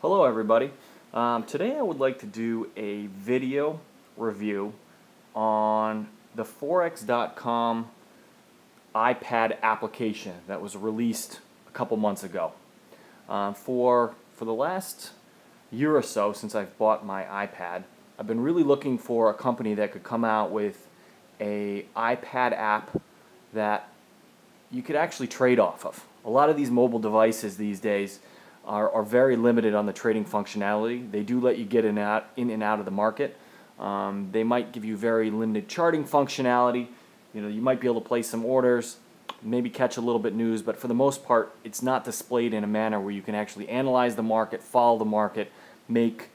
Hello everybody. Today I would like to do a video review on the Forex.com iPad application that was released a couple months ago. For the last year or so since I've bought my iPad, I've been really looking for a company that could come out with a iPad app that you could actually trade off of. A lot of these mobile devices these days are very limited on the trading functionality. They do let you get in and out of the market. They might give you very limited charting functionality. You might be able to place some orders, maybe catch a little bit news, but for the most part, it's not displayed in a manner where you can actually analyze the market, follow the market, make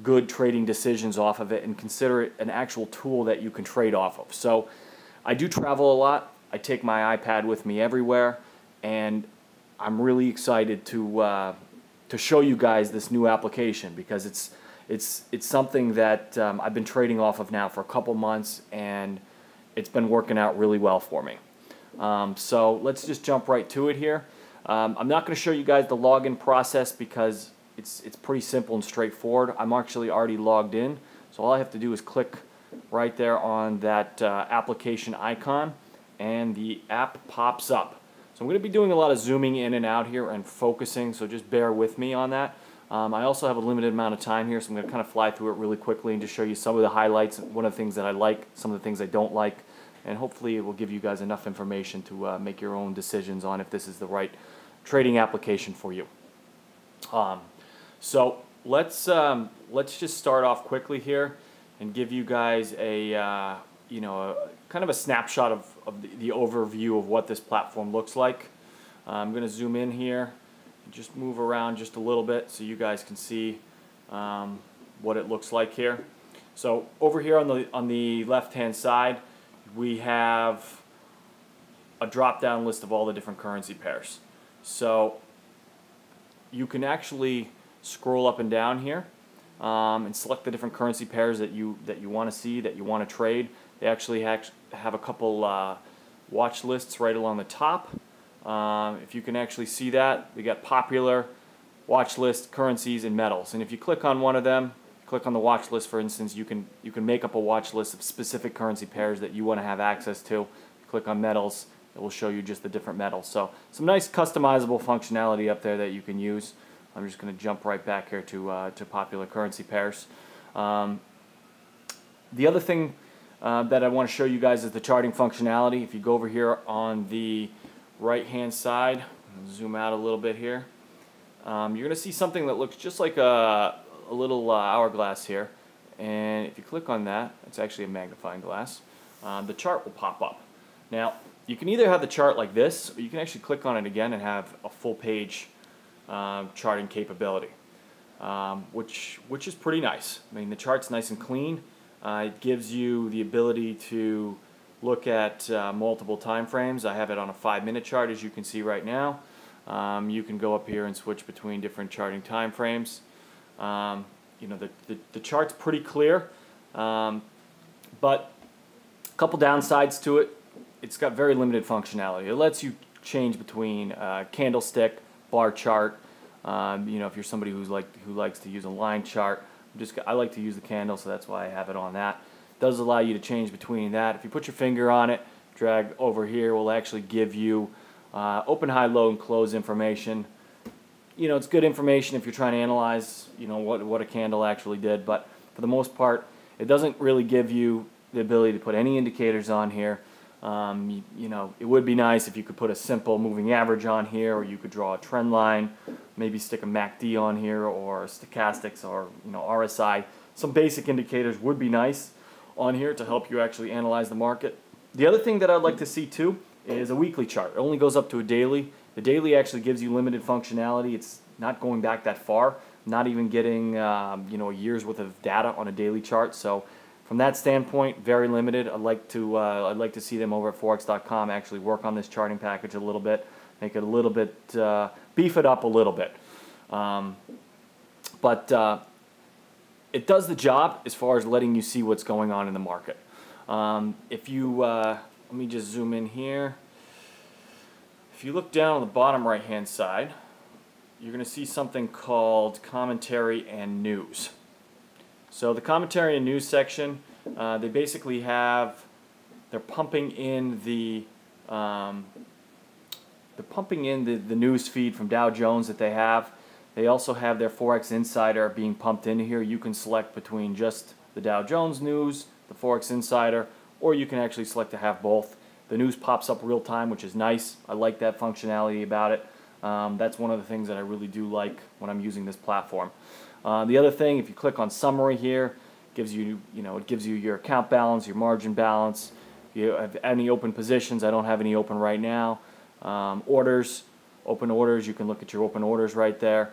good trading decisions off of it, and consider it an actual tool that you can trade off of. So I do travel a lot. I take my iPad with me everywhere, and I'm really excited to show you guys this new application because it's something that I've been trading off of now for a couple months, and it's been working out really well for me. So let's just jump right to it here. I'm not going to show you guys the login process because it's pretty simple and straightforward. I'm actually already logged in, so all I have to do is click right there on that application icon, and the app pops up. So I'm going to be doing a lot of zooming in and out here and focusing, so just bear with me on that. I also have a limited amount of time here, so I'm going to kind of fly through it really quickly and just show you some of the highlights, one of the things that I like, some of the things I don't like, and hopefully it will give you guys enough information to make your own decisions on if this is the right trading application for you. So let's just start off quickly here and give you guys a kind of a snapshot of the overview of what this platform looks like. I'm going to zoom in here and just move around just a little bit so you guys can see what it looks like here. So over here on the left hand side, we have a drop down list of all the different currency pairs. So you can actually scroll up and down here and select the different currency pairs that you want to see, that you want to trade. They actually have a couple watch lists right along the top. If you can actually see that, we got popular, watch list, currencies, and metals. And if you click on one of them, click on the watch list, for instance, you can make up a watch list of specific currency pairs that you want to have access to. Click on metals, it will show you just the different metals. So some nice customizable functionality up there that you can use. I'm just going to jump right back here to popular currency pairs. The other thing that I want to show you guys is the charting functionality. If you go over here on the right hand side, zoom out a little bit here, you're going to see something that looks just like a little hourglass here, and if you click on that, it's actually a magnifying glass, the chart will pop up. Now you can either have the chart like this, or you can actually click on it again and have a full page charting capability, which is pretty nice. I mean, the chart's nice and clean. It gives you the ability to look at multiple time frames. I have it on a 5-minute chart, as you can see right now. You can go up here and switch between different charting time frames. The chart's pretty clear, but a couple downsides to it. It's got very limited functionality. It lets you change between candlestick, bar chart. If you're somebody who likes to use a line chart. I like to use the candle, so that's why I have it on that. It does allow you to change between that. If you put your finger on it, drag over here, will actually give you open, high, low, and close information. It's good information if you're trying to analyze, what a candle actually did. But for the most part, it doesn't really give you the ability to put any indicators on here. It would be nice if you could put a simple moving average on here, or you could draw a trend line, maybe stick a MACD on here, or stochastics, or RSI. Some basic indicators would be nice on here to help you actually analyze the market. The other thing that I'd like to see too is a weekly chart. It only goes up to a daily. The daily actually gives you limited functionality. It's not going back that far, not even getting a year's worth of data on a daily chart. So from that standpoint, very limited. I'd like to see them over at Forex.com actually work on this charting package a little bit, make it a little bit, beef it up a little bit. But it does the job as far as letting you see what's going on in the market. If you let me just zoom in here. If you look down on the bottom right hand side, you're going to see something called commentary and news. So the commentary and news section, they basically have, they're pumping in the news feed from Dow Jones that they have. They also have their Forex Insider being pumped into here. You can select between just the Dow Jones news, the Forex Insider, or you can actually select to have both. The news pops up real time, which is nice. I like that functionality about it. That's one of the things that I really do like when I'm using this platform. The other thing, if you click on summary here, it gives you your account balance, your margin balance. If you have any open positions, I don't have any open right now. Orders, open orders, you can look at your open orders right there.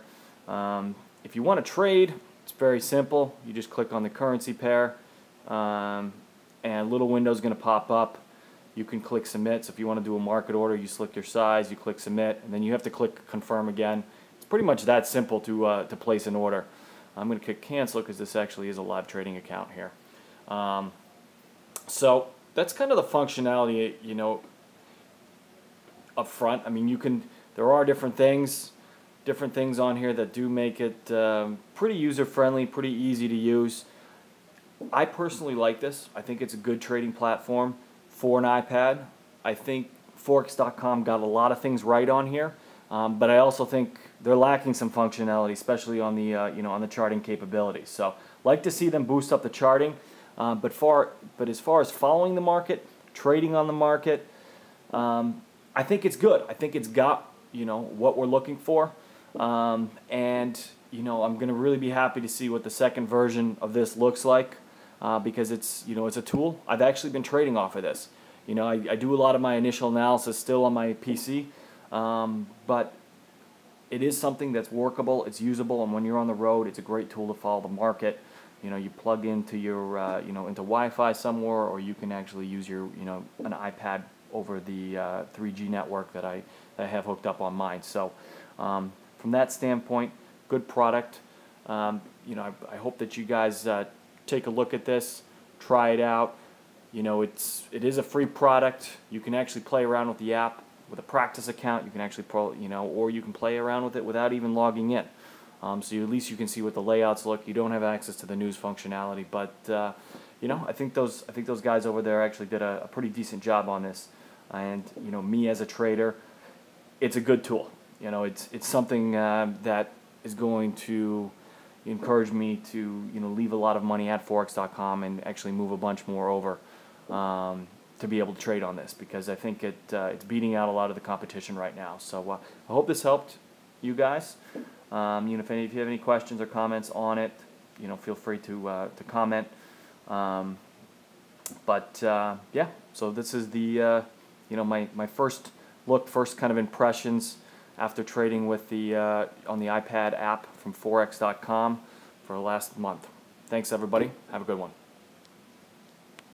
If you want to trade, it's very simple. You just click on the currency pair, and a little window is going to pop up. You can click submit. So if you want to do a market order, you select your size, you click submit, and then you have to click confirm again. It's pretty much that simple to place an order. I'm going to click cancel because this actually is a live trading account here. So that's kind of the functionality, up front. I mean, there are different things on here that do make it pretty user-friendly, pretty easy to use. I personally like this. I think it's a good trading platform for an iPad. I think Forex.com got a lot of things right on here, but I also think they're lacking some functionality, especially on the on the charting capabilities. So, like to see them boost up the charting, but as far as following the market, trading on the market, I think it's good. I think it's got what we're looking for, and I'm going to really be happy to see what the second version of this looks like. Because it's a tool. I've actually been trading off of this. I do a lot of my initial analysis still on my PC, but it is something that's workable, it's usable, and when you're on the road, it's a great tool to follow the market. You plug into your into Wi-Fi somewhere, or you can actually use your an iPad over the 3G network that I have hooked up on mine. So from that standpoint, good product. I hope that you guys take a look at this, try it out. It is a free product. You can actually play around with the app with a practice account. You can actually or you can play around with it without even logging in. So at least you can see what the layouts look. You don't have access to the news functionality, but I think those guys over there actually did a pretty decent job on this. And me as a trader, it's a good tool. It's something that is going to encouraged me to leave a lot of money at Forex.com and actually move a bunch more over to be able to trade on this, because I think it's beating out a lot of the competition right now. So I hope this helped you guys. If you have any questions or comments on it, feel free to comment. Yeah, so this is the my first kind of impressions after trading with the on the iPad app from Forex.com for the last month. Thanks, everybody. Have a good one.